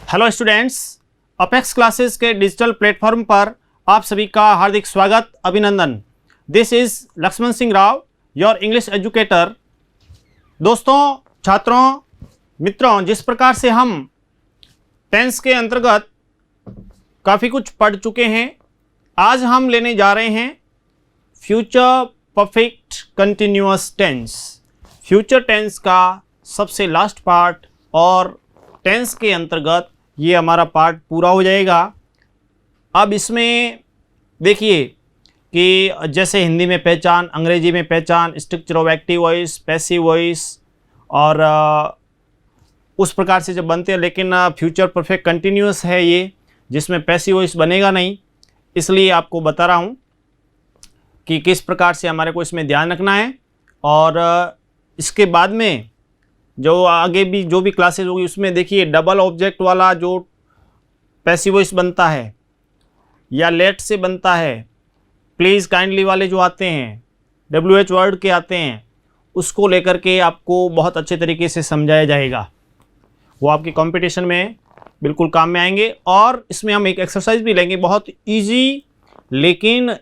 Hello students, Apex classes के digital platform पर आप सभी का हार्दिक स्वागत, अभिनंदन। This is Lakshman Singh Rao, your English educator. दोस्तों, छात्रों, मित्रों, जिस प्रकार से हम टेंस के अंतर्गत काफ़ी कुछ पढ़ चुके हैं, आज हम लेने जा रहे हैं future perfect continuous tense. Future tense का सबसे लास्ट पार्ट और टेंस के अंतर्गत ये हमारा पार्ट पूरा हो जाएगा। अब इसमें देखिए कि जैसे हिंदी में पहचान, अंग्रेजी में पहचान, structure of active voice, passive voice और उस प्रकार से जब बनते हैं, लेकिन फ्यूचर परफेक्ट कंटिन्यूअस है ये, जिसमें पैसिव वॉइस बनेगा नहीं। इसलिए आपको बता रहा हूँ कि किस प्रकार से हमारे को इसमें ध्यान रखना है। और इसके बाद में जो आगे भी जो भी क्लासेस होगी उसमें देखिए डबल ऑब्जेक्ट वाला जो पैसिव वॉइस बनता है या लेट से बनता है, प्लीज़ काइंडली वाले जो आते हैं, WH वर्ड के आते हैं, उसको लेकर के आपको बहुत अच्छे तरीके से समझाया जाएगा। वो आपकी कंपटीशन में बिल्कुल काम में आएंगे। और इसमें हम एक एक्सरसाइज भी लेंगे, बहुत इजी, लेकिन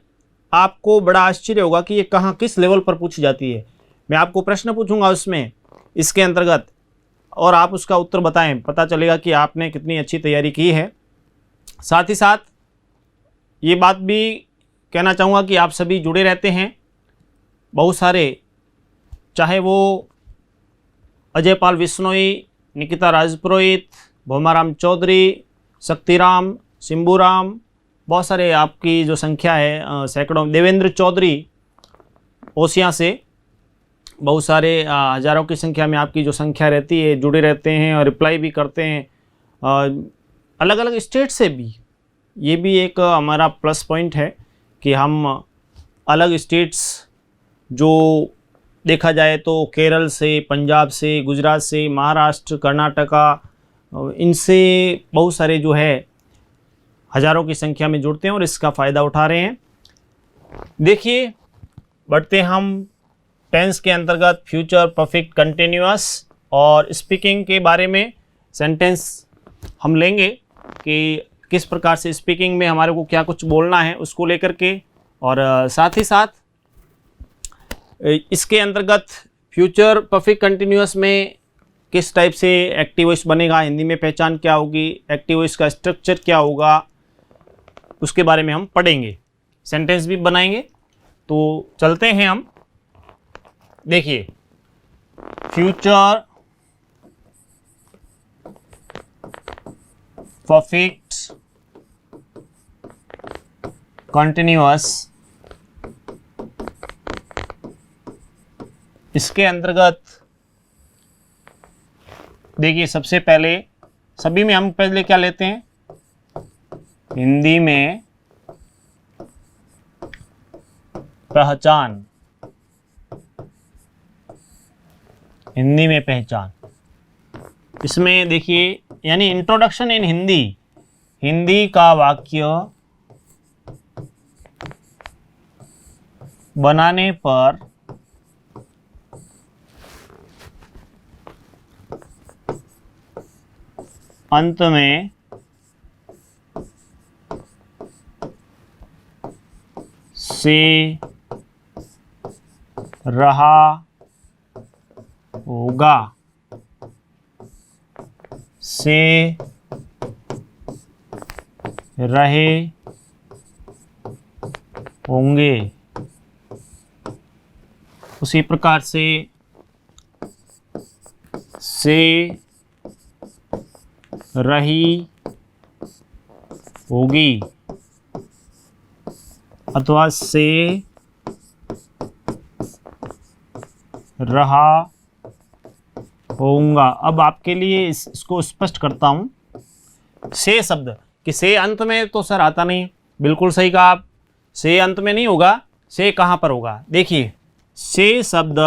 आपको बड़ा आश्चर्य होगा कि ये कहाँ किस लेवल पर पूछी जाती है। मैं आपको प्रश्न पूछूंगा उसमें इसके अंतर्गत, और आप उसका उत्तर बताएं, पता चलेगा कि आपने कितनी अच्छी तैयारी की है। साथ ही साथ ये बात भी कहना चाहूँगा कि आप सभी जुड़े रहते हैं, बहुत सारे, चाहे वो अजय पाल विश्नोई, निकिता राजपुरोहित, भोमाराम चौधरी, शक्तिराम, सिंबूराम, बहुत सारे आपकी जो संख्या है सैकड़ों, देवेंद्र चौधरी ओसिया से, बहुत सारे हज़ारों की संख्या में आपकी जो संख्या रहती है, जुड़े रहते हैं और रिप्लाई भी करते हैं अलग अलग स्टेट से भी। ये भी एक हमारा प्लस पॉइंट है कि हम अलग स्टेट्स, जो देखा जाए तो केरल से, पंजाब से, गुजरात से, महाराष्ट्र, कर्नाटका, इनसे बहुत सारे जो है हज़ारों की संख्या में जुड़ते हैं और इसका फ़ायदा उठा रहे हैं। देखिए, बढ़ते हम टेंस के अंतर्गत फ्यूचर परफेक्ट कंटिन्यूअस और स्पीकिंग के बारे में। सेंटेंस हम लेंगे कि किस प्रकार से स्पीकिंग में हमारे को क्या कुछ बोलना है, उसको लेकर के। और साथ ही साथ इसके अंतर्गत फ्यूचर परफेक्ट कंटिन्यूअस में किस टाइप से एक्टिव वॉइस बनेगा, हिंदी में पहचान क्या होगी, एक्टिव वॉइस का स्ट्रक्चर क्या होगा, उसके बारे में हम पढ़ेंगे, सेंटेंस भी बनाएंगे। तो चलते हैं हम। देखिए, फ्यूचर परफेक्ट कंटिन्यूअस, इसके अंतर्गत देखिए, सबसे पहले सभी में हम पहले क्या लेते हैं, हिंदी में पहचान, हिंदी में पहचान। इसमें देखिए, यानी इंट्रोडक्शन इन हिंदी, हिंदी का वाक्य बनाने पर अंत में से रहा होगा, से रहे होंगे। उसी प्रकार से रही होगी अथवा से रहा होऊंगा। अब आपके लिए इसको स्पष्ट करता हूँ। से शब्द, कि से अंत में तो सर आता नहीं, बिल्कुल सही कहा आप, से अंत में नहीं होगा। से कहाँ पर होगा? देखिए, से शब्द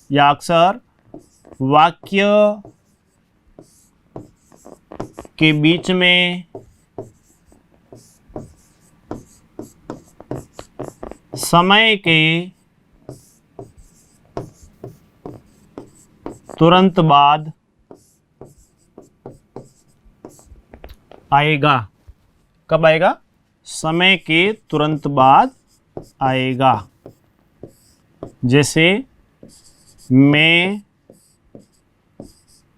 या अक्षर वाक्य के बीच में समय के तुरंत बाद आएगा। कब आएगा? समय के तुरंत बाद आएगा। जैसे मई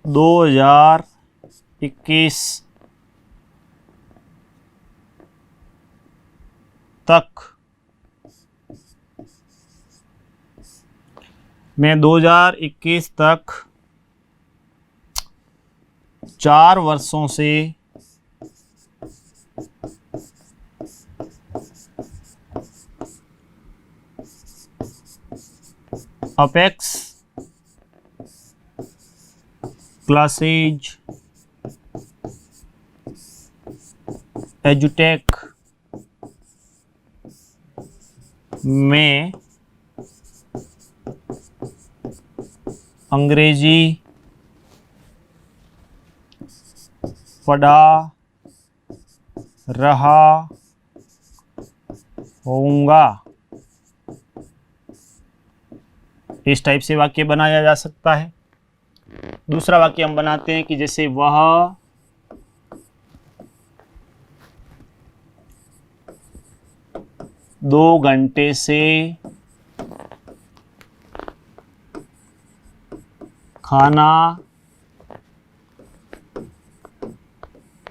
2021 तक, मई 2021 तक 4 वर्षों से अपेक्स क्लासेज एजुटेक में अंग्रेजी पढ़ा रहा होऊंगा। इस टाइप से वाक्य बनाया जा सकता है। दूसरा वाक्य हम बनाते हैं कि जैसे वह 2 घंटे से खाना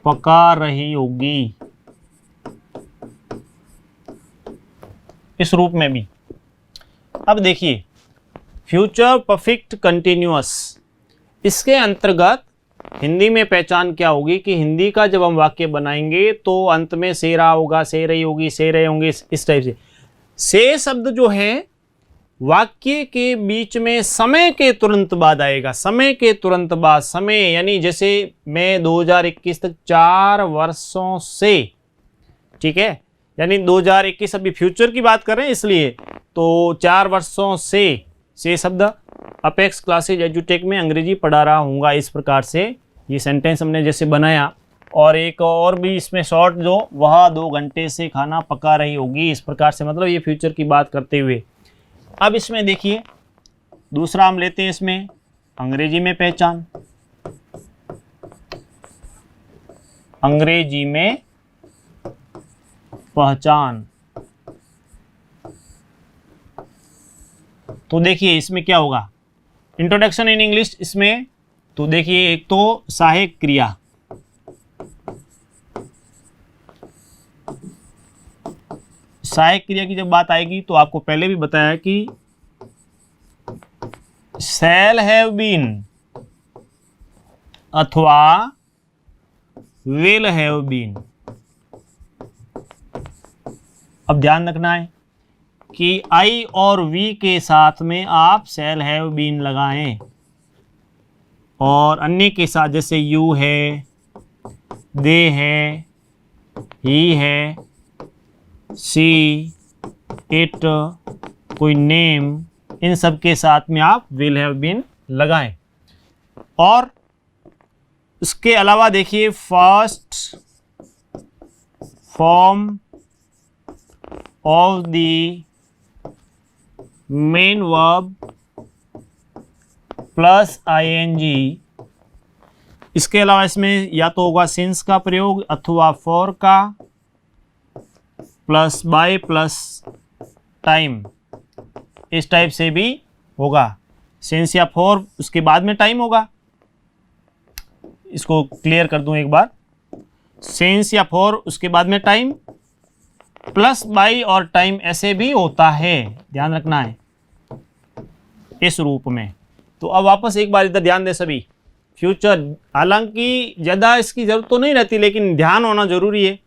पका रही होगी। इस रूप में भी। अब देखिए फ्यूचर परफेक्ट कंटिन्यूअस, इसके अंतर्गत हिंदी में पहचान क्या होगी कि हिंदी का जब हम वाक्य बनाएंगे तो अंत में से रहा होगा, से रही होगी, से रहे होंगे, इस टाइप से शब्द जो है वाक्य के बीच में समय के तुरंत बाद आएगा। समय के तुरंत बाद, समय यानी जैसे मैं 2021 तक 4 वर्षों से, ठीक है, यानी 2021 अभी फ्यूचर की बात कर रहे हैं इसलिए, तो 4 वर्षों से शब्द अपेक्स क्लासेज एजुटेक में अंग्रेजी पढ़ा रहा हूँगा। इस प्रकार से ये सेंटेंस हमने जैसे बनाया। और एक और भी इसमें शॉर्ट जो वह 2 घंटे से खाना पका रही होगी, इस प्रकार से, मतलब ये फ्यूचर की बात करते हुए। अब इसमें देखिए दूसरा हम लेते हैं इसमें अंग्रेजी में पहचान। अंग्रेजी में पहचान, तो देखिए इसमें क्या होगा, इंट्रोडक्शन इन इंग्लिश। इसमें तो देखिए एक तो सहायक क्रिया, सहायक क्रिया की जब बात आएगी तो आपको पहले भी बताया कि शैल हैव बीन अथवा विल हैव बीन। अब ध्यान रखना है कि आई और वी के साथ में आप शैल हैव बीन लगाएं और अन्य के साथ जैसे यू है, दे है, ही है, सी, इट, कोई नेम, इन सब के साथ में आप विल हैव बीन लगाएं। और इसके अलावा देखिए first form of the main verb plus ING. इसके अलावा इसमें या तो होगा सिंस का प्रयोग अथवा फॉर का प्लस बाय प्लस टाइम, इस टाइप से भी होगा। सिंस या फॉर उसके बाद में टाइम होगा। इसको क्लियर कर दूं एक बार, सिंस या फॉर उसके बाद में टाइम, प्लस बाय और टाइम ऐसे भी होता है, ध्यान रखना है इस रूप में। तो अब वापस एक बार इधर ध्यान दें सभी, फ्यूचर, हालांकि ज़्यादा इसकी जरूरत तो नहीं रहती लेकिन ध्यान होना जरूरी है।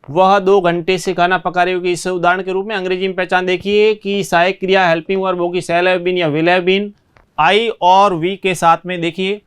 वह 2 घंटे से खाना पका रही होगी, इस उदाहरण के रूप में अंग्रेजी में पहचान देखिए कि सहायक क्रिया हेल्पिंग वर्ब होगी शैल हैव बीन या विल हैव बीन। आई और वी के साथ में देखिए,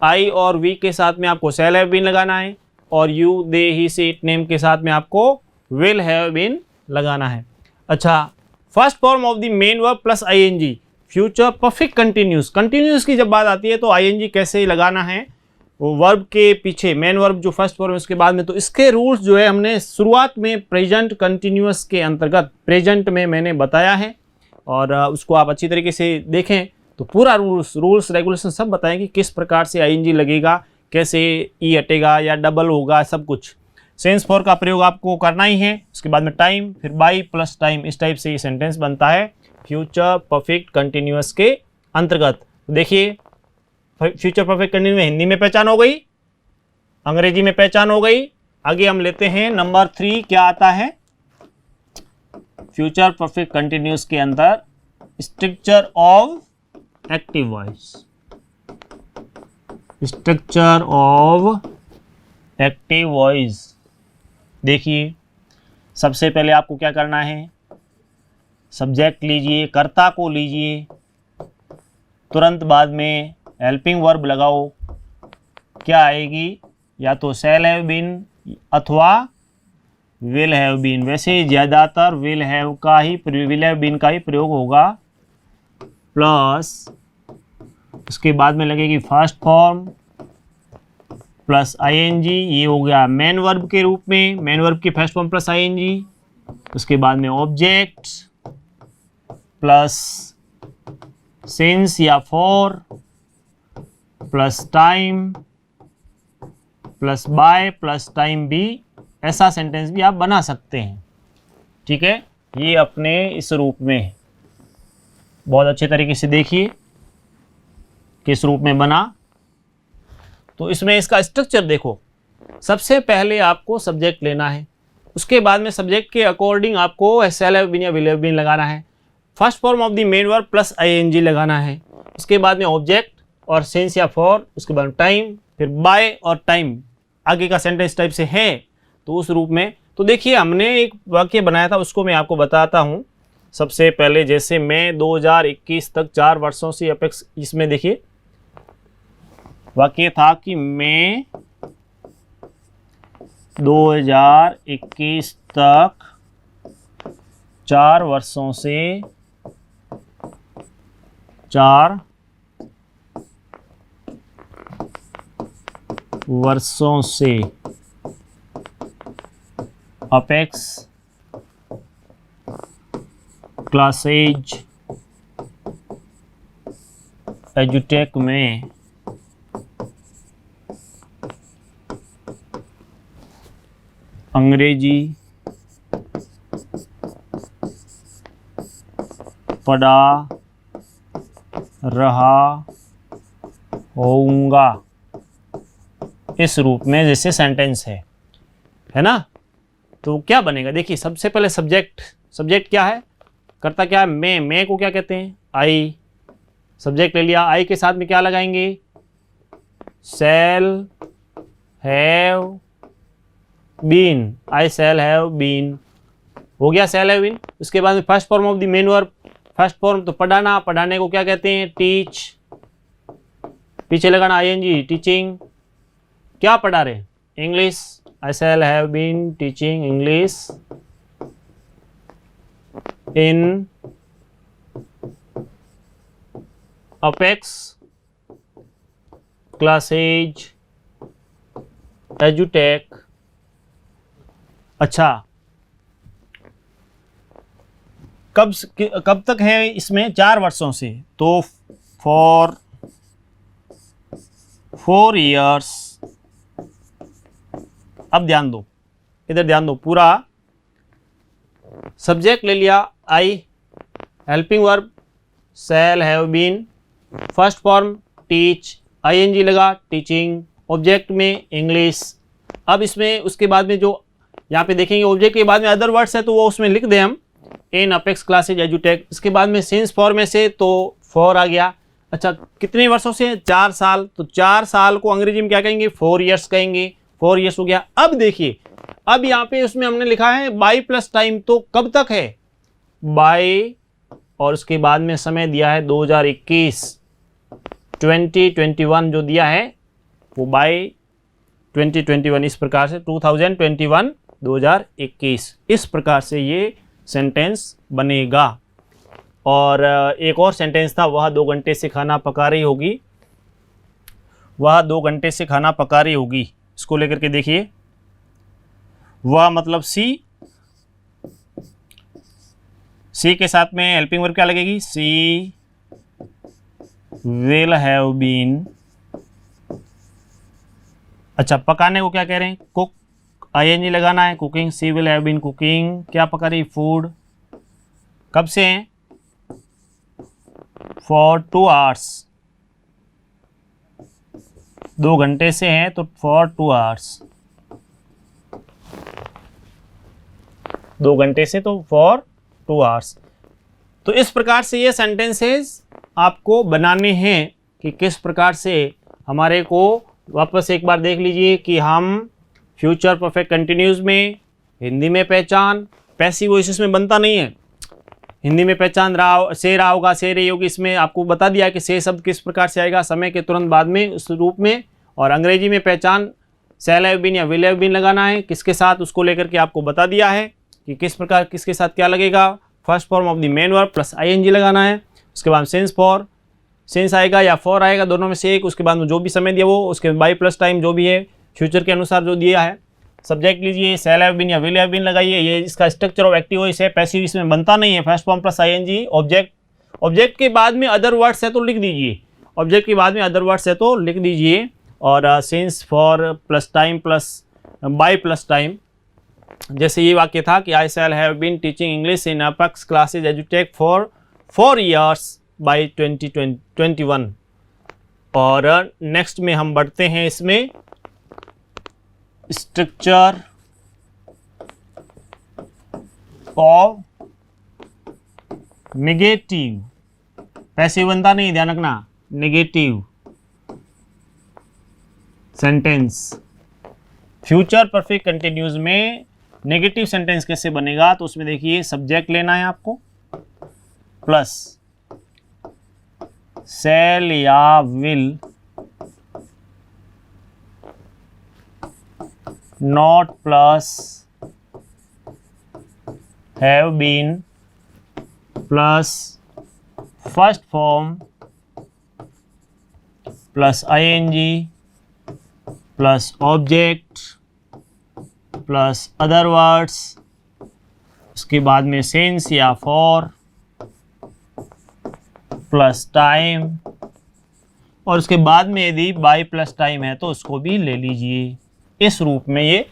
आई और वी के साथ में आपको शैल हैव बीन लगाना है और यू, दे, ही, से, इट, नेम के साथ में आपको विल हैव बीन लगाना है। अच्छा, first form of the main verb plus ING, future perfect continuous. Continuous की जब बात आती है तो आईएनजी कैसे लगाना है, वो वर्ब के पीछे मेन वर्ब जो फर्स्ट फॉर्म है उसके बाद में, तो इसके रूल्स जो है हमने शुरुआत में प्रेजेंट कंटिन्यूअस के अंतर्गत प्रेजेंट में मैंने बताया है और उसको आप अच्छी तरीके से देखें तो पूरा रूल्स रेगुलेशन सब बताएंगे किस प्रकार से आईएनजी लगेगा, कैसे ई हटेगा या डबल होगा, सब कुछ। सेंस फॉर का प्रयोग आपको करना ही है। उसके बाद में टाइम, फिर बाई प्लस टाइम, इस टाइप से ये सेंटेंस बनता है फ्यूचर परफेक्ट कंटिन्यूअस के अंतर्गत। देखिए फ्यूचर परफेक्ट कंटिन्यूअस में हिंदी में पहचान हो गई, अंग्रेजी में पहचान हो गई। आगे हम लेते हैं नंबर 3, क्या आता है फ्यूचर परफेक्ट कंटिन्यूअस के अंदर, structure of active voice. Structure of active voice. देखिए सबसे पहले आपको क्या करना है, सब्जेक्ट लीजिए, कर्ता को लीजिए, तुरंत बाद में हेल्पिंग वर्ब लगाओ। क्या आएगी, या तो शैल हैव बीन अथवा विल हैव बीन। वैसे ज़्यादातर विल हैव बीन का ही प्रयोग होगा, प्लस उसके बाद में लगेगी फर्स्ट फॉर्म प्लस आईएनजी। ये हो गया मेन वर्ब के रूप में, मेन वर्ब की फर्स्ट फॉर्म प्लस आईएनजी। उसके बाद में ऑब्जेक्ट प्लस सिंस या for plus time plus by plus time भी, ऐसा सेंटेंस भी आप बना सकते हैं। ठीक है, ये अपने इस रूप में बहुत अच्छे तरीके से देखिए किस रूप में बना। तो इसमें इसका स्ट्रक्चर देखो, सबसे पहले आपको सब्जेक्ट लेना है, उसके बाद में सब्जेक्ट के अकॉर्डिंग आपको शैल हैव बीन या विल हैव बीन लगाना है, first form of the main verb plus ING लगाना है, उसके बाद में ऑब्जेक्ट और सिंस या फॉर, उसके बाद टाइम, फिर बाय और टाइम आगे का सेंटेंस टाइप से है तो उस रूप में। तो देखिए हमने एक वाक्य बनाया था, उसको मैं आपको बताता हूँ। सबसे पहले जैसे मैं 2021 तक 4 वर्षों से अपेक्स, इसमें देखिए वाक्य था कि मैं 2021 तक 4 वर्षों से 4 वर्षों से अपेक्स क्लासेज एजुटेक में अंग्रेजी पढ़ा रहा होऊंगा, इस रूप में जैसे सेंटेंस है ना। तो क्या बनेगा, देखिए सबसे पहले सब्जेक्ट क्या है, कर्ता क्या है, मैं को क्या कहते हैं, आई। सब्जेक्ट ले लिया, आई के साथ में क्या लगाएंगे, shall have been, I shall have been, हो गया शैल हैव बीन। उसके बाद में first form of the main verb, first form तो पढ़ाना, पढ़ाने को क्या कहते हैं, टीच, पीछे लगाना आईएनजी, टीचिंग। क्या पढ़ा रहे, English, I shall have been teaching English in Apex Classes एजुटेक। अच्छा, कब तक है इसमें, 4 वर्षों से, तो फॉर 4 years। अब ध्यान दो, इधर ध्यान दो, पूरा सब्जेक्ट ले लिया I, helping verb shall have been, first form teach, ING लगा टीचिंग, ऑब्जेक्ट में इंग्लिश। अब इसमें उसके बाद में जो यहाँ पे देखेंगे ऑब्जेक्ट के बाद में अदर वर्ड्स है तो वो उसमें लिख दें हम, इन अपेक्स क्लासेज एजुटेक। इसके बाद में सिंस फॉर में से तो फॉर आ गया। अच्छा, कितने वर्षों से, 4 साल, तो 4 साल को अंग्रेजी में क्या कहेंगे, 4 years कहेंगे, 4 years हो गया। अब देखिए, अब यहाँ पे उसमें हमने लिखा है बाई प्लस टाइम, तो कब तक है, बाई, और उसके बाद में समय दिया है 2021, 2021 जो दिया है वो बाई 2021, इस प्रकार से 2021 2021, इस प्रकार से ये सेंटेंस बनेगा। और एक और सेंटेंस था, वह 2 घंटे से खाना पका रही होगी, वह 2 घंटे से खाना पका रही होगी, इसको लेकर के देखिए, वह मतलब सी के साथ में हेल्पिंग वर्ब क्या लगेगी, सी विल हैव बीन, अच्छा पकाने को क्या कह रहे हैं, कुक, आईएनजी लगाना है, cooking, she will have been cooking, क्या पका रही, फूड, कब से हैं, फॉर 2 आवर्स, 2 घंटे से हैं तो फॉर 2 आवर्स, 2 घंटे से तो फॉर 2 आवर्स। तो इस प्रकार से ये सेंटेंसेस आपको बनाने हैं कि किस प्रकार से हमारे को, वापस एक बार देख लीजिए कि हम फ्यूचर परफेक्ट कंटिन्यूज में हिंदी में पहचान, पैसिव वॉइसेस में बनता नहीं है, हिंदी में पहचान रहा होगा, से रही होगी, इसमें आपको बता दिया कि से शब्द किस प्रकार से आएगा समय के तुरंत बाद में उस रूप में, और अंग्रेजी में पहचान शैल हैव बीन या विल हैव बीन लगाना है, किसके साथ उसको लेकर के आपको बता दिया है कि किस प्रकार किसके साथ क्या लगेगा, first form of the main verb plus ING लगाना है, उसके बाद सेंस आएगा या फॉर आएगा, दोनों में से एक, उसके बाद में जो भी समय दिया वो, उसके बाई प्लस टाइम जो भी है फ्यूचर के अनुसार जो दिया है, सब्जेक्ट लीजिए शैल हैव बीन या विल हैव बीन लगाइए, ये इसका स्ट्रक्चर ऑफ एक्टिव वॉइस है, पैसिव इसमें बनता नहीं है, first form plus ING, object के बाद में अदर वर्ड्स है तो लिख दीजिए, ऑब्जेक्ट के बाद में अदर वर्ड्स है तो लिख दीजिए, और since for plus time plus by plus time, जैसे ये वाक्य था कि I shall have been teaching English in Apex Classes एजुटेक फॉर 4 years बाय 2021। और नेक्स्ट में हम बढ़ते हैं इसमें स्ट्रक्चर ऑफ नेगेटिव, पैसिव बनता नहीं, ध्यान रखना, negative sentence. Future perfect continues में नेगेटिव सेंटेंस कैसे बनेगा, तो उसमें देखिए सब्जेक्ट लेना है आपको प्लस शैल या will, not plus have been plus first form plus ING plus object plus other words, उसके बाद में सेंस या फॉर प्लस टाइम, और उसके बाद में यदि बाय प्लस टाइम है तो उसको भी ले लीजिए। इस रूप में ये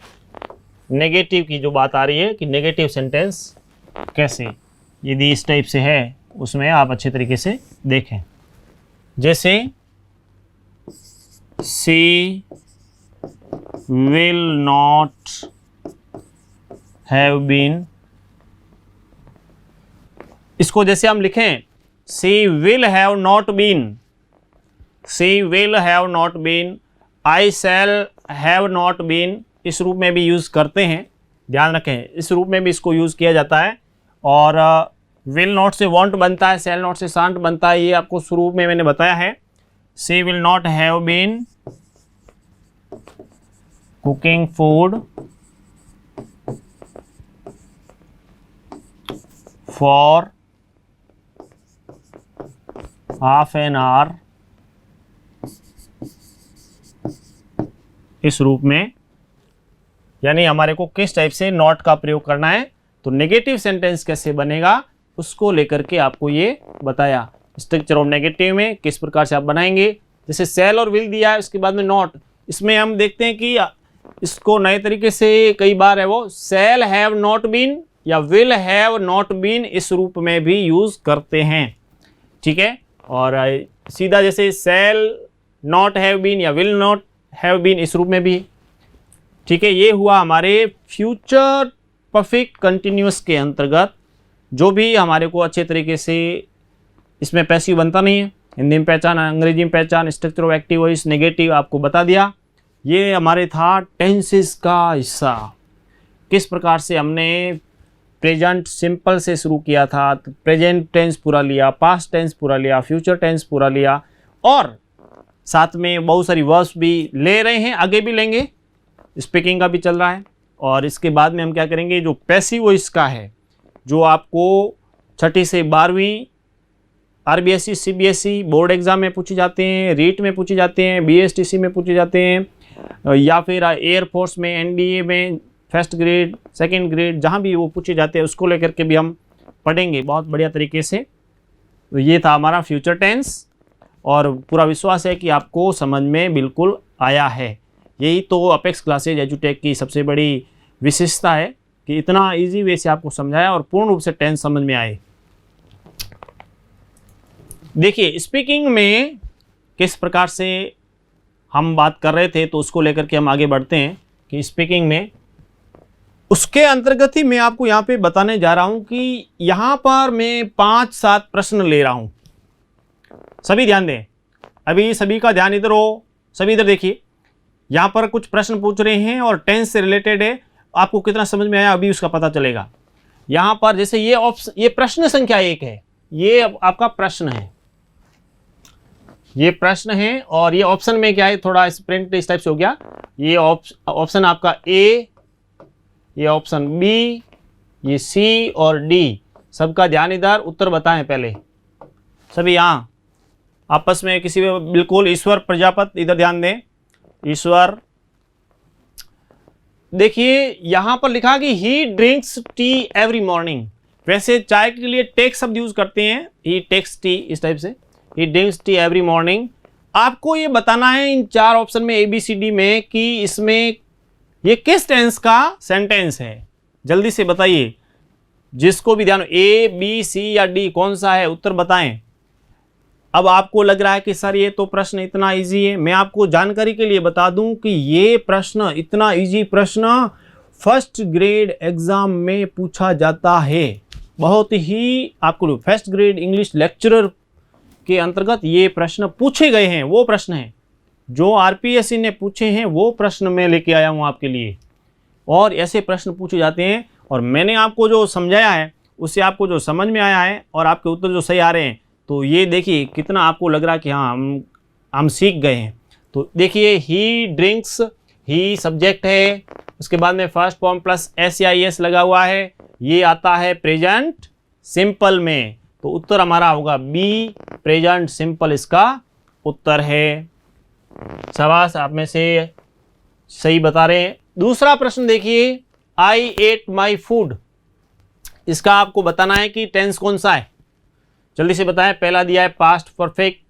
नेगेटिव की जो बात आ रही है कि नेगेटिव सेंटेंस कैसे, यदि इस टाइप से है उसमें आप अच्छे तरीके से देखें, जैसे she will not have been, इसको जैसे हम लिखें she will have not been, she will have not been, I shall have not been, इस रूप में भी यूज़ करते हैं, ध्यान रखें इस रूप में भी इसको यूज़ किया जाता है। और विल नॉट से वॉन्ट बनता है, शैल नॉट से शांट बनता है, ये आपको शुरू में मैंने बताया है। She will not have been cooking food for half an hour, इस रूप में, यानी हमारे को किस टाइप से नॉट का प्रयोग करना है, तो नेगेटिव सेंटेंस कैसे बनेगा उसको लेकर के आपको ये बताया। स्ट्रक्चर ऑफ नेगेटिव में किस प्रकार से आप बनाएंगे, जैसे सेल और विल दिया है, उसके बाद में नॉट, इसमें हम देखते हैं कि इसको नए तरीके से कई बार है वो सेल हैव नॉट बीन या विल हैव नॉट बीन इस रूप में भी यूज करते हैं, ठीक है। और सीधा जैसे सेल नॉट हैव बीन या विल नॉट हैव बीन इस रूप में भी, ठीक है। ये हुआ हमारे फ्यूचर परफेक्ट कंटिन्यूअस के अंतर्गत, जो भी हमारे को अच्छे तरीके से इसमें पैसिव बनता नहीं है, हिंदी में पहचान, अंग्रेजी में पहचान, structure of active voice, negative आपको बता दिया। ये हमारे था टेंसेस का हिस्सा, किस प्रकार से हमने प्रेजेंट सिंपल से शुरू किया था, तो प्रेजेंट टेंस पूरा लिया, पास्ट टेंस पूरा लिया, फ्यूचर टेंस पूरा लिया, और साथ में बहुत सारी वर्ब्स भी ले रहे हैं, आगे भी लेंगे, स्पीकिंग का भी चल रहा है। और इसके बाद में हम क्या करेंगे, जो पैसिव वॉइस का है, जो आपको 6ठी से 12वीं आरबीएसई सीबीएसई बोर्ड एग्जाम में पूछे जाते हैं, रीट में पूछे जाते हैं, बीएसटीसी में पूछे जाते हैं, या फिर एयरफोर्स में, एनडीए में, फर्स्ट ग्रेड, सेकंड ग्रेड, जहाँ भी वो पूछे जाते हैं उसको लेकर के भी हम पढ़ेंगे बहुत बढ़िया तरीके से। तो ये था हमारा फ्यूचर टेंस। और पूरा विश्वास है कि आपको समझ में बिल्कुल आया है। यही तो अपेक्स क्लासेज एजुटेक की सबसे बड़ी विशेषता है कि इतना इजी वे से आपको समझाया और पूर्ण रूप से टेंस समझ में आए। देखिए स्पीकिंग में किस प्रकार से हम बात कर रहे थे, तो उसको लेकर के हम आगे बढ़ते हैं कि स्पीकिंग में उसके अंतर्गत ही मैं आपको यहाँ पे बताने जा रहा हूँ कि यहाँ पर मैं 5-7 प्रश्न ले रहा हूँ। सभी ध्यान दें, अभी सभी का ध्यान इधर हो, सभी इधर देखिए। यहाँ पर कुछ प्रश्न पूछ रहे हैं और टेंस से रिलेटेड है, आपको कितना समझ में आया अभी उसका पता चलेगा। यहाँ पर जैसे ये प्रश्न संख्या 1 है, ये आपका प्रश्न है, ये प्रश्न है और ये ऑप्शन में क्या है, थोड़ा प्रिंट इस टाइप से हो गया। ये ऑप्शन आपका ए, ये ऑप्शन बी, ये सी और डी। सबका ध्यान इधर, उत्तर बताएं पहले सभी। यहाँ आपस में किसी में बिल्कुल ईश्वर प्रजापति इधर ध्यान दें। ईश्वर, देखिए यहां पर लिखा कि ही ड्रिंक्स टी एवरी मॉर्निंग। वैसे चाय के लिए टेक शब्द यूज करते हैं, ही टेक्स टी, इस टाइप से ही ड्रिंक्स टी एवरी मॉर्निंग। आपको ये बताना है इन 4 ऑप्शन में ABCD में कि इसमें ये किस टेंस का सेंटेंस है। जल्दी से बताइए, जिसको भी ध्यान, A, B, C या D कौन सा है, उत्तर बताएं। अब आपको लग रहा है कि सर ये तो प्रश्न इतना इजी है। मैं आपको जानकारी के लिए बता दूं कि ये प्रश्न, इतना इजी प्रश्न फर्स्ट ग्रेड एग्जाम में पूछा जाता है। बहुत ही आपको फर्स्ट ग्रेड इंग्लिश लेक्चरर के अंतर्गत ये प्रश्न पूछे गए हैं। वो प्रश्न हैं जो RPSC ने पूछे हैं, वो प्रश्न मैं लेके आया हूँ आपके लिए। और ऐसे प्रश्न पूछे जाते हैं और मैंने आपको जो समझाया है उससे आपको जो समझ में आया है और आपके उत्तर जो सही आ रहे हैं, तो ये देखिए कितना आपको लग रहा है कि हाँ हम सीख गए हैं। तो देखिए ही ड्रिंक्स, ही सब्जेक्ट है, उसके बाद में फर्स्ट फॉर्म प्लस SEIS लगा हुआ है, ये आता है प्रेजेंट सिंपल में। तो उत्तर हमारा होगा बी, प्रेजेंट सिंपल इसका उत्तर है। शाबाश, आप में से सही बता रहे हैं। दूसरा प्रश्न देखिए, आई एट माई फूड। इसका आपको बताना है कि टेंस कौन सा है, जल्दी से बताएं। पहला दिया है past perfect,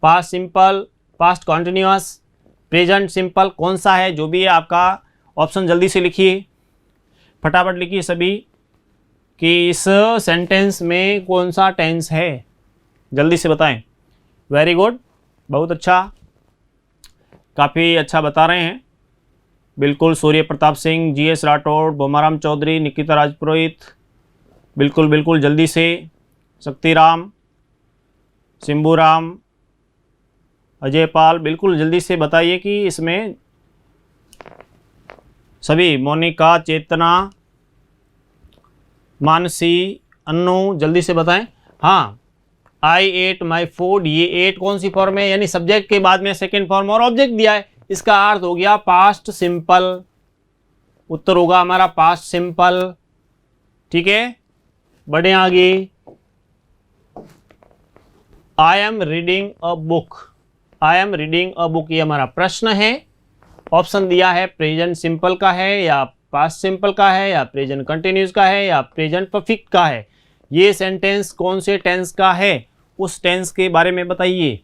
past simple, past continuous, present simple, कौन सा है? जो भी है आपका ऑप्शन जल्दी से लिखिए, फटाफट लिखिए सभी कि इस सेंटेंस में कौन सा टेंस है, जल्दी से बताएं। वेरी गुड, बहुत अच्छा, काफ़ी अच्छा बता रहे हैं। बिल्कुल, सूर्य प्रताप सिंह, GS राठौड़, बोमाराम चौधरी, निकिता राजपुरोहित, बिल्कुल बिल्कुल जल्दी से। शक्तिराम, सिंबूराम, अजय पाल, बिल्कुल जल्दी से बताइए कि इसमें सभी। मोनिका, चेतना, मानसी, अन्नू, जल्दी से बताएं। हाँ, आई एट माई फूड, ये एट कौन सी फॉर्म है, यानी सब्जेक्ट के बाद में सेकेंड फॉर्म और ऑब्जेक्ट दिया है, इसका अर्थ हो गया पास्ट सिंपल। उत्तर होगा हमारा पास्ट सिंपल। ठीक है, बढ़े आगे। I am reading a book, I am reading a book, ये हमारा प्रश्न है। ऑप्शन दिया है प्रेजेंट सिंपल का है या पास्ट सिंपल का है या प्रेजेंट कंटिन्यूस का है या प्रेजेंट परफेक्ट का है। ये सेंटेंस कौन से टेंस का है, उस टेंस के बारे में बताइए।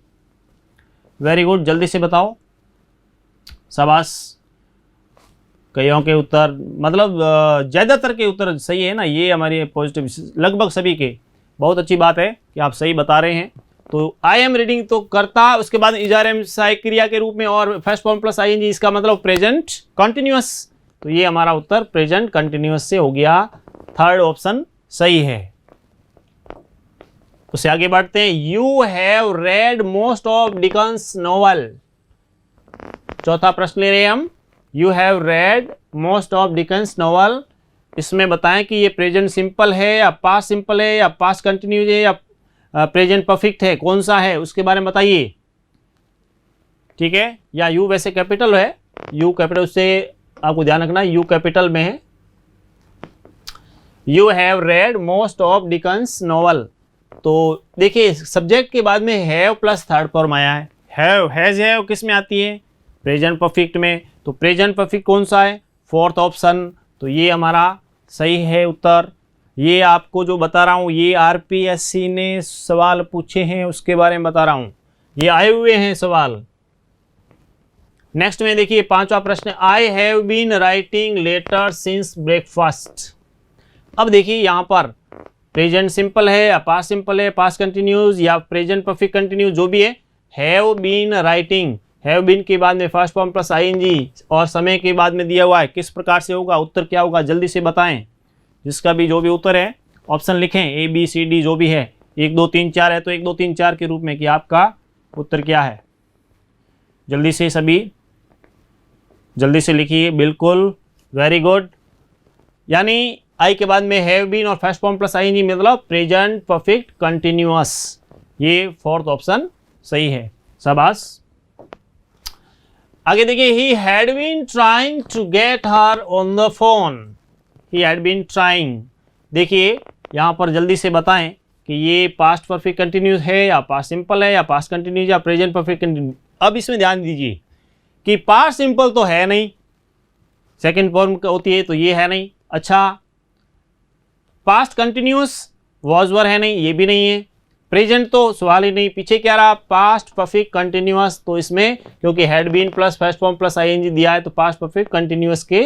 वेरी गुड, जल्दी से बताओ। शाबाश, कईयों के उत्तर, मतलब ज़्यादातर के उत्तर सही है ना, ये हमारी पॉजिटिव, लगभग सभी के। बहुत अच्छी बात है कि आप सही बता रहे हैं। तो आई एम रीडिंग तो करता, उसके बाद इजारे में सहायक क्रिया के रूप में और फर्स्ट फॉर्म प्लस ING, इसका मतलब प्रेजेंट कंटिन्यूअस। तो ये हमारा उत्तर प्रेजेंट कंटिन्यूअस से हो गया। थर्ड ऑप्शन सही है। उससे आगे बढ़ते हैं। You have read most of Dickens novel. चौथा प्रश्न ले रहे हैं हम। You have read most of Dickens novel, इसमें बताएं कि ये प्रेजेंट सिंपल है या पास्ट सिंपल है या पास्ट कंटिन्यूस है या प्रेजेंट परफेक्ट है, कौन सा है उसके बारे में बताइए। ठीक है, या यू वैसे कैपिटल है, यू कैपिटल, से आपको ध्यान रखना यू कैपिटल में है। You have read most of Dickens novel. तो देखिए सब्जेक्ट के बाद में हैव प्लस थर्ड फॉर्म आया है। हैव, हैज, हैव किस में आती है? प्रेजेंट परफेक्ट में। तो प्रेजेंट परफेक्ट कौन सा है? Fourth option. तो ये हमारा सही है उत्तर। ये आपको जो बता रहा हूँ, ये RPSC ने सवाल पूछे हैं, उसके बारे में बता रहा हूँ। ये आए हुए हैं सवाल। नेक्स्ट में देखिए पांचवा प्रश्न, I have been writing letter since breakfast. अब देखिए यहां पर प्रेजेंट सिंपल है या पास्ट सिंपल है, पास्ट कंटिन्यूज या प्रेजेंट परफेक्ट कंटिन्यूज, जो भी है। Have been writing, have been के बाद में फर्स्ट फॉर्म प्लस आईएनजी और समय के बाद में दिया हुआ है, किस प्रकार से होगा, उत्तर क्या होगा, जल्दी से बताएं। जिसका भी जो भी उत्तर है ऑप्शन लिखें, ए बी सी डी जो भी है, 1 2 3 4 है तो 1 2 3 4 के रूप में कि आपका उत्तर क्या है। जल्दी से सभी जल्दी से लिखिए, बिल्कुल, वेरी गुड। यानी आई के बाद में हैव बीन और फर्स्ट फॉर्म प्लस आईएनजी मतलब प्रेजेंट परफेक्ट कंटिन्यूअस, ये फोर्थ ऑप्शन सही है, शाबाश। आगे देखिए, he had been trying to get her on the phone, he had been trying. देखिए यहाँ पर जल्दी से बताएं कि ये पास्ट परफेक्ट कंटिन्यूस है या पास्ट सिंपल है या पास्ट कंटिन्यूस या प्रेजेंट परफेक्ट कंटिन्यूस। अब इसमें ध्यान दीजिए कि पास्ट सिंपल तो है नहीं, सेकंड फॉर्म होती है तो ये है नहीं। अच्छा, पास्ट कंटिन्यूस वॉज वर है नहीं, ये भी नहीं है। प्रेजेंट तो सवाल ही नहीं, पीछे क्या रहा, पास्ट परफेक्ट कंटिन्यूअस, तो इसमें क्योंकि had been plus first form plus ING दिया है तो पास्ट परफेक्ट कंटिन्यूअस के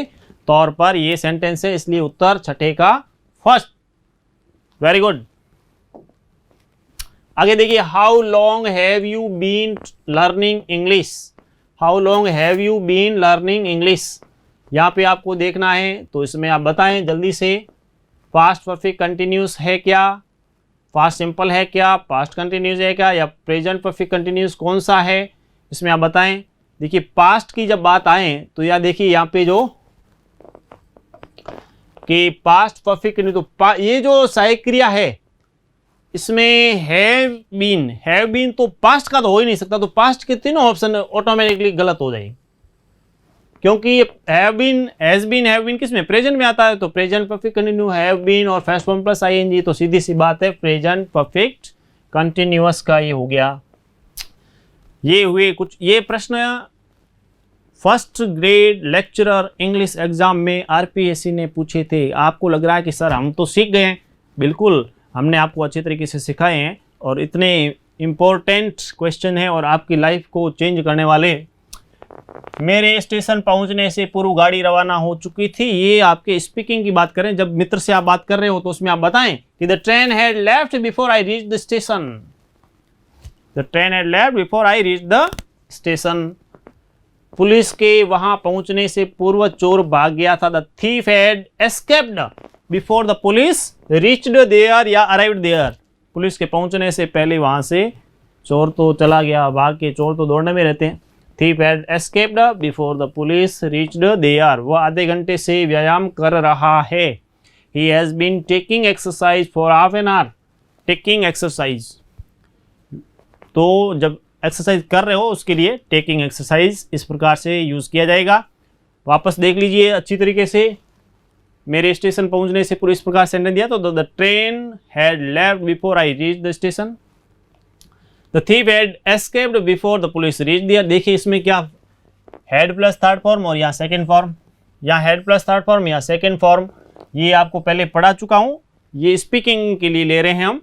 तौर पर ये सेंटेंस है, इसलिए उत्तर छठे का फर्स्ट। Very good. आगे देखिए, how long have you been learning English, how long have you been learning English. यहाँ पे आपको देखना है तो इसमें आप बताएं जल्दी से, पास्ट परफेक्ट कंटिन्यूस है क्या, पास्ट सिंपल है क्या, पास्ट कंटिन्यूस है क्या, या प्रेजेंट परफेक्ट कंटिन्यूस कौन सा है, इसमें आप बताएं। देखिए पास्ट की जब बात आए तो या देखिए यहाँ पे जो कि पास्ट परफेक्ट नहीं, तो ये जो सहायक क्रिया है इसमें हैव बीन तो पास्ट का तो हो ही नहीं सकता, तो पास्ट के तीनों ऑप्शन ऑटोमेटिकली गलत हो जाएंगे, क्योंकि have been, has been, have been किसमें, प्रेजेंट में आता है, तो present perfect continue have been और फर्स्ट फॉर्म प्लस आईएनजी, तो सीधी सी बात है प्रेजेंट परफेक्ट कंटिन्यूअस का ये हो गया। ये हुए कुछ ये प्रश्न first grade lecturer English exam में आरपीएससी ने पूछे थे। आपको लग रहा है कि सर हम तो सीख गए हैं, बिल्कुल हमने आपको अच्छे तरीके से सिखाए हैं और इतने इम्पोर्टेंट क्वेश्चन हैं और आपकी लाइफ को चेंज करने वाले। मेरे स्टेशन पहुंचने से पूर्व गाड़ी रवाना हो चुकी थी, ये आपके स्पीकिंग की बात करें, जब मित्र से आप बात कर रहे हो तो उसमें आप बताएं कि the train had left before I reach the station, the train had left before I reach the station. Police के वहां पहुंचने से पूर्व चोर भाग गया था, the thief had escaped before the police reached there या अराइव्ड देयर। पुलिस के पहुंचने से पहले वहां से चोर तो चला गया, भाग के, चोर तो दौड़ने में रहते हैं। Thief had escaped before the police reached there. वह आधे घंटे से व्यायाम कर रहा है। He has been taking exercise for half an hour. Taking exercise. तो जब एक्सरसाइज कर रहे हो उसके लिए टेकिंग एक्सरसाइज इस प्रकार से यूज़ किया जाएगा। वापस देख लीजिए अच्छी तरीके से, मेरे स्टेशन पहुंचने से पूरे इस प्रकार सेंटेंस दिया, तो the train had left before I reach the station, the thief had escaped before the police reach दिया। देखिए इसमें क्या, हेड प्लस थर्ड फॉर्म और यहाँ सेकंड फॉर्म, यहाँ हेड प्लस थर्ड फॉर्म या सेकंड फॉर्म, ये आपको पहले पढ़ा चुका हूँ, ये स्पीकिंग के लिए ले रहे हैं हम।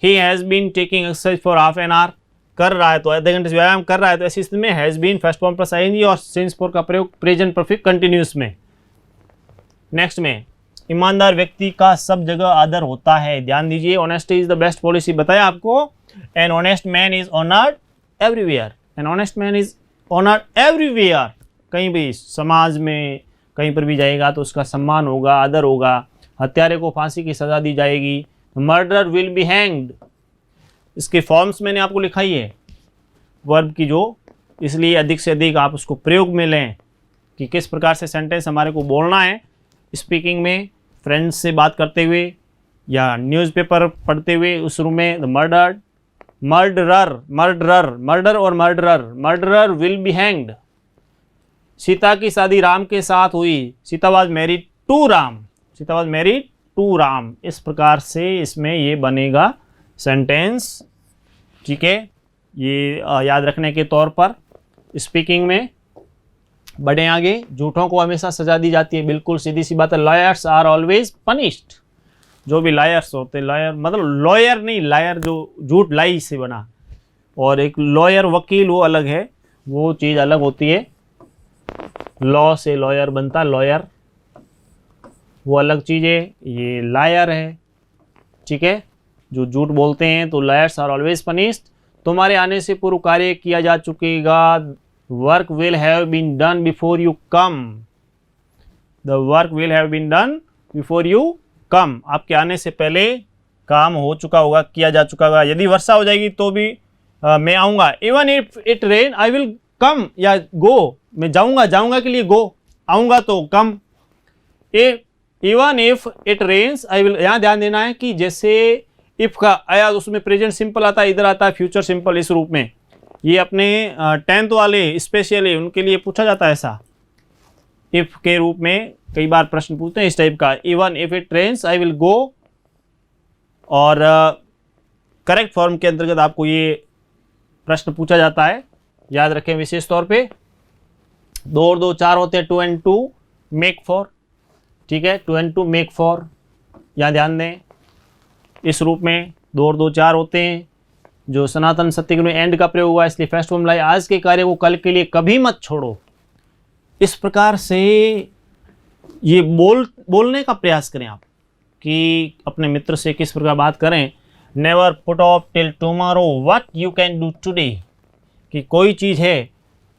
He has been taking exercise for half an hour, कर रहा है तो आधे घंटे से व्यायाम कर रहा है, तो ऐसी स्थिति में has been first form plus ING और सिंस फॉर का प्रयोग प्रेजेंट परफेक्ट कंटिन्यूस में। नेक्स्ट में, ईमानदार व्यक्ति का सब जगह आदर होता है। ध्यान दीजिए, honesty is the best policy बताया आपको। An honest man is honoured everywhere, an honest man is honoured everywhere. कहीं भी समाज में कहीं पर भी जाएगा तो उसका सम्मान होगा, आदर होगा। हत्यारे को फांसी की सजा दी जाएगी, मर्डरर विल बी हैंग्ड। इसके फॉर्म्स मैंने आपको लिखाई है वर्ब की जो, इसलिए अधिक से अधिक आप उसको प्रयोग में लें कि किस प्रकार से सेंटेंस हमारे को बोलना है स्पीकिंग में, फ्रेंड्स से बात करते हुए या न्यूज़पेपर पढ़ते हुए उस रूम में। The murder, murderer, murderer, murder और murderer, murderer will be hanged. Sita की शादी राम के साथ हुई, Sita was married to Ram, Sita was married to Ram. इस प्रकार से इसमें ये बनेगा सेंटेंस, ठीक है। ये याद रखने के तौर पर स्पीकिंग में बढ़े आगे। झूठों को हमेशा सजा दी जाती है, बिल्कुल सीधी सी बात है। लायर्स आर ऑलवेज पनिश्ड, जो भी लायर्स होते, लायर मतलब लॉयर नहीं, लायर जो झूठ लाई से बना, और एक लॉयर वकील वो अलग है, वो चीज़ अलग होती है। लॉ से लॉयर बनता, लॉयर वो अलग चीज़ है। ये लायर है, ठीक है, जो झूठ बोलते हैं, तो लायर्स आर ऑलवेज पनिश्ड। तुम्हारे आने से पूर्व कार्य किया जा चुकेगा, work will have been done before you come, the work will have been done before you come, आपके आने से पहले काम हो चुका होगा, किया जा चुका होगा। यदि वर्षा हो जाएगी तो भी मैं आऊँगा। Even if it rain I will come या गो, मैं जाऊँगा, जाऊँगा के लिए गो, आऊँगा तो come. Even if it rains I will, यहाँ ध्यान देना है कि जैसे इफ का आया उसमें प्रेजेंट सिंपल आता है, इधर आता है फ्यूचर सिंपल इस रूप में। ये अपने 10th वाले स्पेशली उनके लिए पूछा जाता है ऐसा, इफ के रूप में कई बार प्रश्न पूछते हैं इस टाइप का। Even if it rains I will go, और करेक्ट फॉर्म के अंतर्गत आपको ये प्रश्न पूछा जाता है, याद रखें विशेष तौर पे। 2 और 2 4 होते हैं, 2 and 2 मेक 4, ठीक है, 2 and 2 मेक 4, यहाँ ध्यान दें। इस रूप में 2 और 2 4 होते हैं, जो सनातन सत्य में एंड का प्रयोग हुआ, इसलिए फर्स्ट फॉर्मूला है, आज के कार्य को कल के लिए कभी मत छोड़ो। इस प्रकार से ये बोलने का प्रयास करें आप कि अपने मित्र से किस प्रकार बात करें। Never put off till tomorrow what you can do today, कि कोई चीज़ है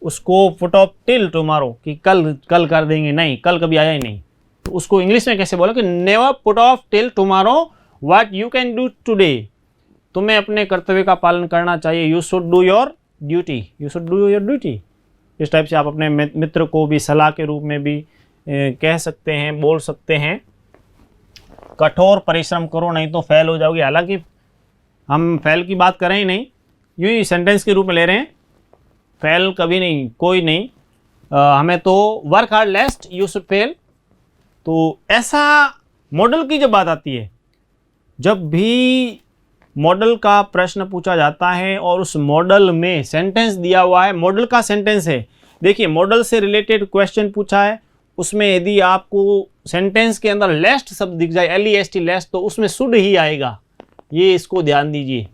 उसको पुट ऑफ टिल टुमारो, कि कल कर देंगे, नहीं, कल कभी आया ही नहीं, तो उसको इंग्लिश में कैसे बोला कि never put off till tomorrow what you can do today, तुम्हें अपने कर्तव्य का पालन करना चाहिए। You should do your duty, you should do your duty. इस टाइप से आप अपने मित्र को भी सलाह के रूप में भी कह सकते हैं, बोल सकते हैं। कठोर परिश्रम करो नहीं तो फेल हो जाओगे। हालांकि हम फेल की बात करें ही नहीं, यूँ ही सेंटेंस के रूप में ले रहे हैं, फेल कभी नहीं, कोई नहीं। हमें तो work hard lest you should fail. तो ऐसा मॉडल की जब बात आती है, जब भी मॉडल का प्रश्न पूछा जाता है और उस मॉडल में सेंटेंस दिया हुआ है, मॉडल का सेंटेंस है, देखिए मॉडल से रिलेटेड क्वेश्चन पूछा है, उसमें यदि आपको सेंटेंस के अंदर लेस्ट शब्द दिख जाए, LEST लेस्ट, तो उसमें शुड ही आएगा। ये इसको ध्यान दीजिए,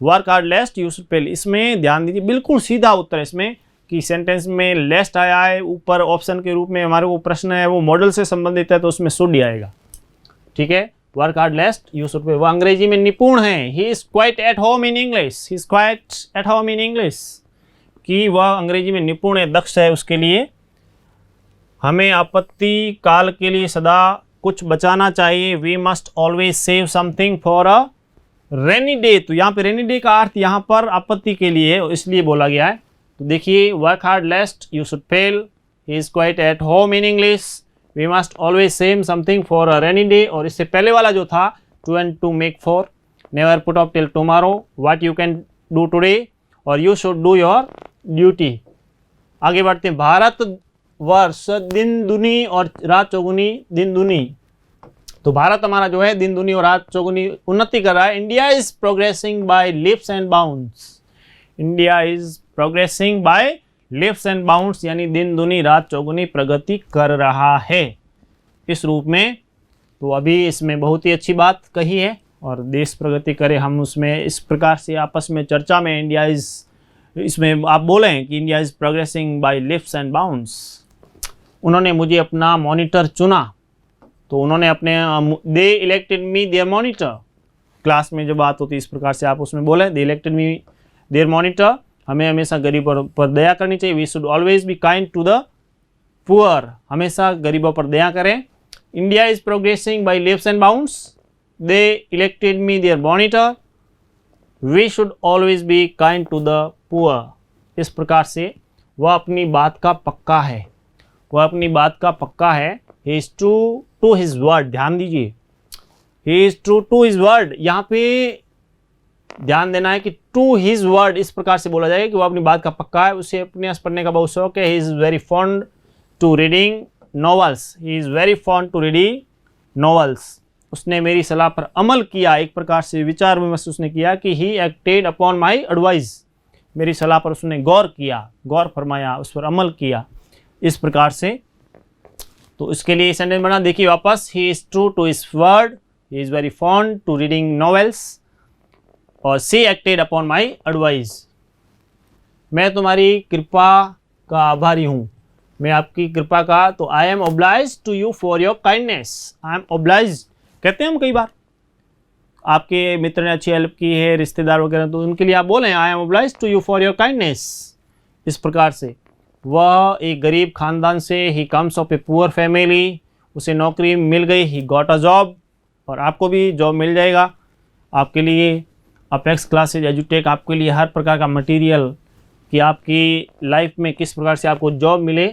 work hard lest you should fail, इसमें ध्यान दीजिए, बिल्कुल सीधा उत्तर इसमें कि सेंटेंस में लेस्ट आया है, ऊपर ऑप्शन के रूप में हमारे को प्रश्न है वो मॉडल से संबंधित है, तो उसमें शुड ही आएगा, ठीक है। Work hard lest you should fail. वो अंग्रेजी में निपुण है, he is quite at home in English, he is quite at home in English, कि वह अंग्रेजी में निपुण है, दक्ष है। उसके लिए हमें आपत्ति काल के लिए सदा कुछ बचाना चाहिए। We must always save something for a rainy day. तो यहाँ पे रेनी डे का अर्थ यहाँ पर आपत्ति के लिए इसलिए बोला गया है। तो देखिए, work hard lest you should fail, he is quite at home in English, we must always save something for a rainy day. और इससे पहले वाला जो था 2 and 2 make 4, never put off till tomorrow what you can do today, और you should do your duty. आगे बढ़ते हैं। भारत वर्ष दिन दुनी और रात चौगुनी, दिन दुनी। तो भारत हमारा जो है दिन दुनी और रात चौगुनी उन्नति कर रहा है। India is progressing by leaps and bounds, India is progressing by leaps and bounds, यानी दिन दुनी रात चौगुनी प्रगति कर रहा है इस रूप में। तो अभी इसमें बहुत ही अच्छी बात कही है, और देश प्रगति करे, हम उसमें इस प्रकार से आपस में चर्चा में इंडिया इज, इसमें आप बोलें कि India is progressing by leaps and bounds. उन्होंने मुझे अपना मॉनिटर चुना, तो उन्होंने अपने they elected me their monitor, class में जो बात होती है इस प्रकार से आप उसमें बोलें, they elected me their monitor. हमें हमेशा गरीबों पर दया करनी चाहिए। We should always be kind to the poor, हमेशा गरीबों पर दया करें। India is progressing by leaps and bounds, they elected me their monitor, we should always be kind to the poor. इस प्रकार से वह अपनी बात का पक्का है, वह अपनी बात का पक्का है। He is true to his word, ध्यान दीजिए, he is true to his word. यहाँ पे ध्यान देना है कि टू हिज वर्ड इस प्रकार से बोला जाएगा कि वह अपनी बात का पक्का है, उसे उपन्यास पढ़ने का बहुत शौक है। He is very fond to reading novels, he is very fond to reading novels. उसने मेरी सलाह पर अमल किया, एक प्रकार से विचार विमर्श उसने किया कि he acted upon my advice, मेरी सलाह पर उसने गौर किया, गौर फरमाया, उस पर अमल किया, इस प्रकार से। तो इसके लिए सेंटेंस बना, देखिए वापस, he is true to his word, he is very fond to reading novels, और she acted upon my advice. मैं तुम्हारी कृपा का आभारी हूँ, मैं आपकी कृपा का, तो I am obliged to you for your kindness. I am obliged कहते हैं हम कई बार, आपके मित्र ने अच्छी हेल्प की है, रिश्तेदार वगैरह, तो उनके लिए आप बोलें I am obliged to you for your kindness. इस प्रकार से वह एक गरीब खानदान से, he comes of a poor family, उसे नौकरी मिल गई, ही गॉट अ जॉब, और आपको भी जॉब मिल जाएगा। आपके लिए अपेक्स क्लासेज एजुटेक आपके लिए हर प्रकार का मटेरियल कि आपकी लाइफ में किस प्रकार से आपको जॉब मिले।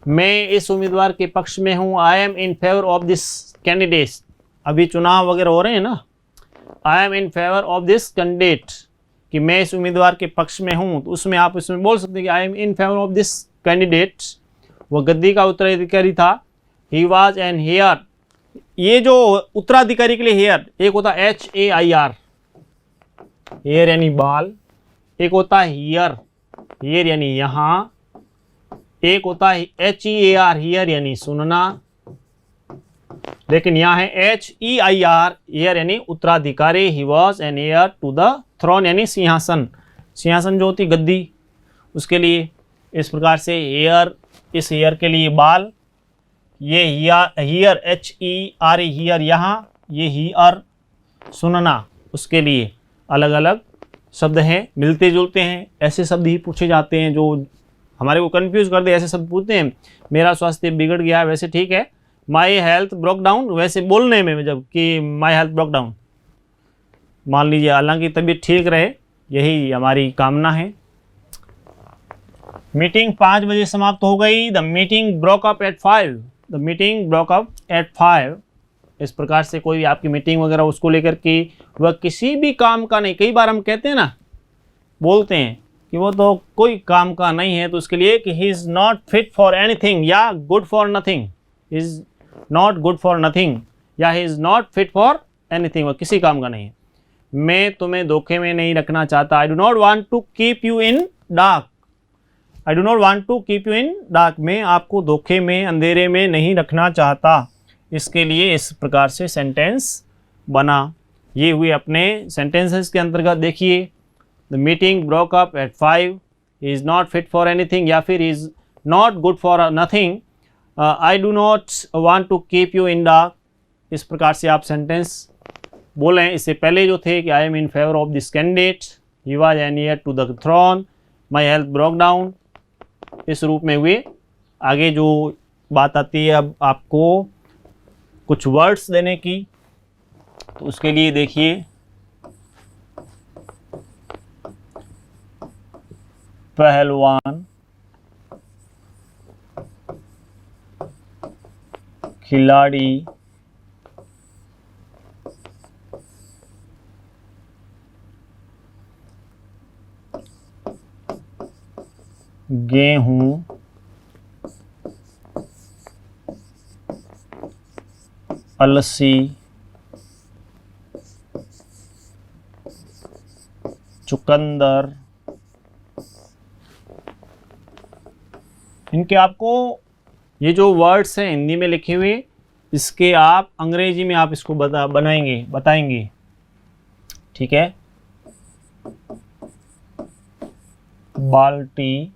मैं इस उम्मीदवार के पक्ष में हूँ, आई am in favour of this candidate. अभी चुनाव वगैरह हो रहे हैं ना, आई am in favour of this candidate, कि मैं इस उम्मीदवार के पक्ष में हूँ, तो उसमें आप इसमें बोल सकते हैं कि I am in favour of this candidate. वह गद्दी का उत्तराधिकारी था, ही वॉज एन हेयर। ये जो उत्तराधिकारी के लिए हेयर, एक होता है HAIR, हेयर यानी बाल, एक होता है हियर, हियर यानी यहाँ, एक होता है HEAR, हियर यानी सुनना, लेकिन यहाँ है HEIR, हेयर यानी उत्तराधिकारी। He was an heir to the throne यानी सिंहासन, सिंहासन जो होती गद्दी, उसके लिए। इस प्रकार से हेयर, इस हेयर के लिए बाल, ये हियर HER, हियर यहाँ, ये हियर सुनना, उसके लिए अलग अलग शब्द हैं, मिलते जुलते हैं। ऐसे शब्द ही पूछे जाते हैं जो हमारे को कंफ्यूज कर दे, ऐसे शब्द पूछते हैं। मेरा स्वास्थ्य बिगड़ गया, वैसे ठीक है, माई हेल्थ ब्रोक डाउन, वैसे बोलने में जब कि माई हेल्थ ब्रोक डाउन, मान लीजिए हालांकि तबीयत ठीक रहे, यही हमारी कामना है। मीटिंग 5 बजे समाप्त हो गई। The meeting broke up at 5, the meeting broke up at 5। इस प्रकार से कोई आपकी मीटिंग वगैरह उसको लेकर के वह किसी भी काम का नहीं, कई बार हम कहते हैं ना, बोलते हैं कि वो तो कोई काम का नहीं है, तो उसके लिए कि he is not fit for anything या good for nothing, is not good for nothing या he is not fit for anything, वह किसी काम का नहीं है। मैं तुम्हें धोखे में नहीं रखना चाहता, I do not want to keep you in dark, I do not want to keep you in dark, मैं आपको धोखे में, अंधेरे में नहीं रखना चाहता। इसके लिए इस प्रकार से सेंटेंस बना। ये हुए अपने सेंटेंसेस के अंतर्गत। देखिए, the meeting broke up at 5, he is not fit for anything या फिर is not good for nothing, I do not want to keep you in dark. इस प्रकार से आप सेंटेंस बोलें। इससे पहले जो थे कि I am in favour of this candidate, he was an heir to the throne, my health broke down, इस रूप में हुए। आगे जो बात आती है अब आपको कुछ वर्ड्स देने की, तो उसके लिए देखिए, पहलवान, खिलाड़ी, गेहूं, अलसी, चुकंदर। इनके आपको ये जो वर्ड्स हैं हिंदी में लिखे हुए, इसके आप अंग्रेजी में आप इसको बताएंगे, ठीक है। बाल्टी,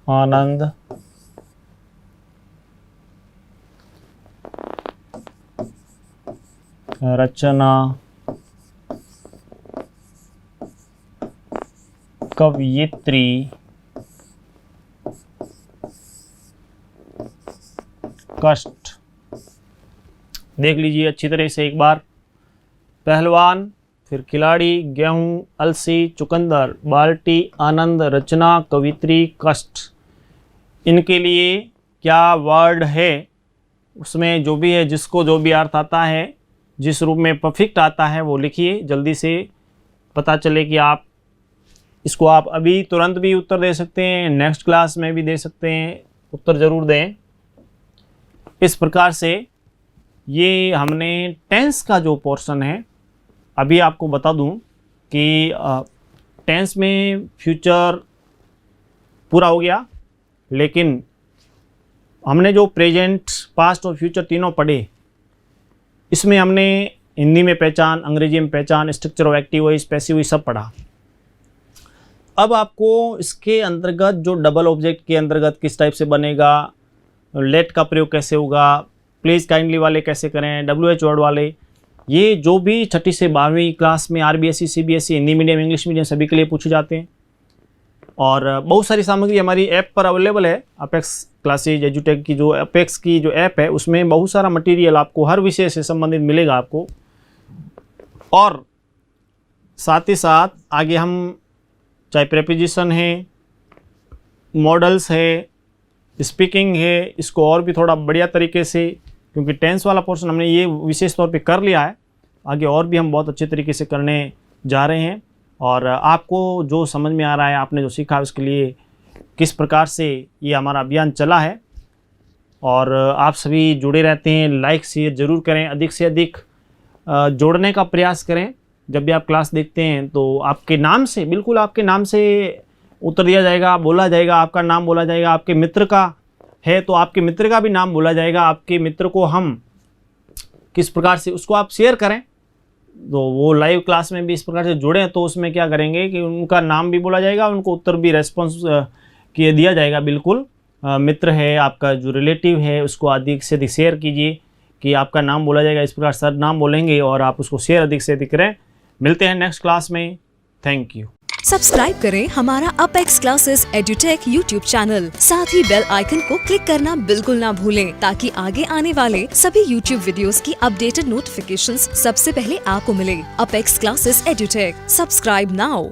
आनंद, रचना, कवयित्री, कष्ट। देख लीजिए अच्छी तरह से एक बार। पहलवान, फिर खिलाड़ी, गेहूं, अलसी, चुकंदर, बाल्टी, आनंद, रचना, कवित्री, कष्ट। इनके लिए क्या वर्ड है, उसमें जो भी है, जिसको जो भी अर्थ आता है, जिस रूप में परफेक्ट आता है वो लिखिए, जल्दी से पता चले कि आप इसको आप अभी तुरंत भी उत्तर दे सकते हैं, नेक्स्ट क्लास में भी दे सकते हैं, उत्तर ज़रूर दें। इस प्रकार से ये हमने टेंस का जो पोर्शन है, अभी आपको बता दूं कि टेंस में फ्यूचर पूरा हो गया, लेकिन हमने जो प्रेजेंट, पास्ट और फ्यूचर तीनों पढ़े, इसमें हमने हिंदी में पहचान, अंग्रेजी में पहचान, structure of active voice, passive voice सब पढ़ा। अब आपको इसके अंतर्गत जो डबल ऑब्जेक्ट के अंतर्गत किस टाइप से बनेगा, लेट का प्रयोग कैसे होगा, प्लीज़ काइंडली वाले कैसे करें, WH वर्ड वाले, ये जो भी 6ठी से 12वीं क्लास में RBSE, CBSE, Hindi medium, English medium सभी के लिए पूछे जाते हैं। और बहुत सारी सामग्री हमारी ऐप पर अवेलेबल है। अपेक्स क्लासेज एजुटेक की जो अपेक्स की जो ऐप है उसमें बहुत सारा मटेरियल आपको हर विषय से संबंधित मिलेगा आपको। और साथ ही साथ आगे हम चाहे प्रेपोजिशन है, मॉडल्स है, स्पीकिंग है, इसको और भी थोड़ा बढ़िया तरीके से, क्योंकि टेंस वाला पोर्शन हमने ये विशेष तौर पे कर लिया है, आगे और भी हम बहुत अच्छे तरीके से करने जा रहे हैं। और आपको जो समझ में आ रहा है, आपने जो सीखा उसके लिए किस प्रकार से ये हमारा अभियान चला है। और आप सभी जुड़े रहते हैं, लाइक शेयर ज़रूर करें, अधिक से अधिक जोड़ने का प्रयास करें। जब भी आप क्लास देखते हैं तो आपके नाम से, बिल्कुल आपके नाम से उत्तर दिया जाएगा, बोला जाएगा, आपका नाम बोला जाएगा। आपके मित्र का है तो आपके मित्र का भी नाम बोला जाएगा। आपके मित्र को हम किस प्रकार से उसको आप शेयर करें तो वो लाइव क्लास में भी इस प्रकार से जुड़े, तो उसमें क्या करेंगे कि उनका नाम भी बोला जाएगा, उनको उत्तर भी रेस्पॉन्स किए दिया जाएगा। बिल्कुल मित्र है, आपका जो रिलेटिव है, उसको अधिक से अधिक शेयर कीजिए कि आपका नाम बोला जाएगा। इस प्रकार सर नाम बोलेंगे और आप उसको शेयर अधिक से अधिक करें। मिलते हैं नेक्स्ट क्लास में। Thank you. सब्सक्राइब करें हमारा apex classes edutech YouTube channel, साथ ही बेल आइकन को क्लिक करना बिल्कुल ना भूलें, ताकि आगे आने वाले सभी यूट्यूब वीडियोस की अपडेटेड नोटिफिकेशंस सबसे पहले आपको मिले। Apex classes edutech, subscribe now.